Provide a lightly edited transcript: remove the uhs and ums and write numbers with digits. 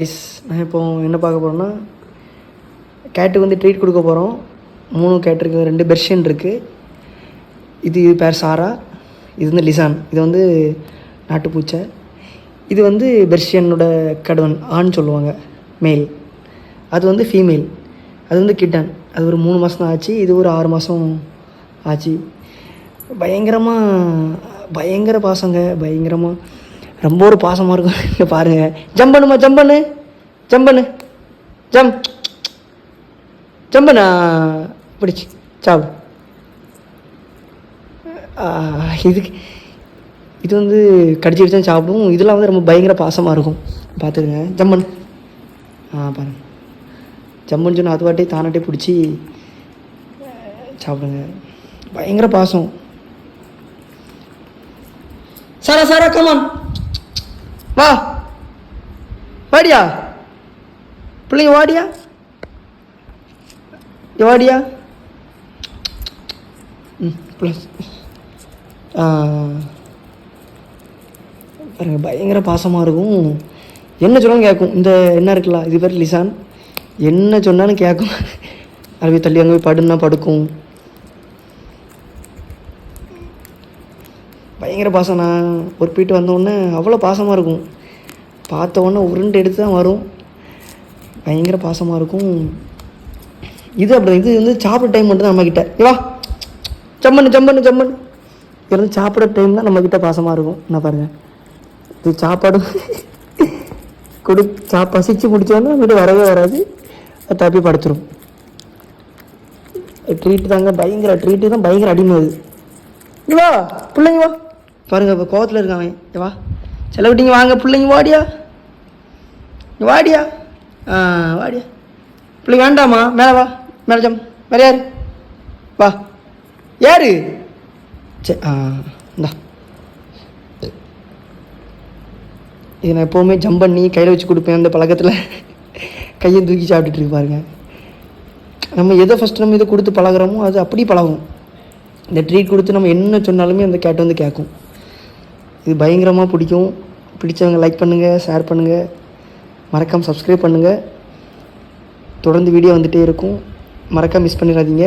நான் இப்போ என்ன பார்க்க போகிறோன்னா கேட்டுக்கு வந்து ட்ரீட் கொடுக்க போகிறோம். 3 கேட் இருக்குது, 2 பெர்ஷியன் இருக்குது. இது பேர் சாரா, இது வந்து லிசான், இது வந்து நாட்டுப்பூச்சை. இது வந்து பெர்ஷியனோட கடவன், ஆண் சொல்லுவாங்க, மேல். அது வந்து ஃபீமேல், அது வந்து கிட்டன். அது ஒரு 3 மாதம் தான் ஆச்சு, இது ஒரு 6 மாதம் ஆச்சு. பயங்கர பாசங்க, பயங்கரமாக ரொம்ப ஒரு பாசமாக இருக்கும். இங்கே பாருங்கள், ஜம்ப் பண்ணுமா, ஜம்பண்ணா பிடிச்சி சாப்பிடு. இது வந்து கடிச்சு தான் சாப்பிடும். இதெல்லாம் வந்து ரொம்ப பயங்கர பாசமாக இருக்கும். பார்த்துக்குங்க, ஜம்பன் பாருங்க, ஜம்புன்னு சொன்னால் அது வாட்டே தானாட்டே பிடிச்சி சாப்பிடுங்க. பயங்கர பாசம். சாரா கமான், வாடியா பிள்ளைங்க, வாடியா ப்ளஸ் பாருங்க, பயங்கர பாசமாக இருக்கும். என்ன சொன்னாலும் கேட்கும். இந்த என்ன இருக்குல்ல, இது பேர் லிசான். என்ன சொன்னாலும் கேட்கும். அது போய் தள்ளி அங்கே போய் படுன்னா படுக்கும். பயங்கர பாசம். நான் ஒரு போயிட்டு வந்தோடனே அவ்வளோ பாசமாக இருக்கும். பார்த்த உடனே உருண்டு எடுத்து தான் வரும். பயங்கர பாசமாக இருக்கும். இது அப்படி, இது வந்து சாப்பிட்ற டைம் மட்டும் தான் நம்மக்கிட்ட. வா ஜம்மன்னு இது வந்து சாப்பிட்ற டைம் தான் நம்மக்கிட்ட பாசமாக இருக்கும். என்ன பாருங்கள், இது சாப்பாடு பசிச்சு முடிச்சோன்னா வீடு வரவே வராது, அது தப்பி படுத்துரும். ட்ரீட்டு தாங்க, பயங்கர ட்ரீட்டு தான், பயங்கர அடிமை. அது வா பிள்ளைங்க, வா பாருங்கள், இப்போ கோவத்தில் இருக்காங்க. வா செலவிட்டிங்க, வாங்க பிள்ளைங்க, வாடியா பிள்ளைங்க, வேண்டாமா, மேலே வா, மேலே ஜம், வேறு யார், வா யார், சரி இந்தா. இது நான் எப்போவுமே ஜம்ப் பண்ணி கையில் வச்சு கொடுப்பேன். அந்த பழக்கத்தில் கையை தூக்கி சாப்பிட்டுட்டு இருக்கு பாருங்க. நம்ம எதை ஃபஸ்ட்டு நம்ம இதை கொடுத்து பழகிறோமோ அது அப்படி பழகும். இந்த ட்ரீட் கொடுத்து நம்ம என்ன சொன்னாலுமே அந்த கேட் வந்து கேட்கும். இது பயங்கரமாக பிடிக்கும். பிடிச்சவங்க லைக் பண்ணுங்கள், ஷேர் பண்ணுங்கள், மறக்காமல் சப்ஸ்கிரைப் பண்ணுங்கள். தொடர்ந்து வீடியோ வந்துகிட்டே இருக்கும், மறக்காம மிஸ் பண்ணிடாதீங்க.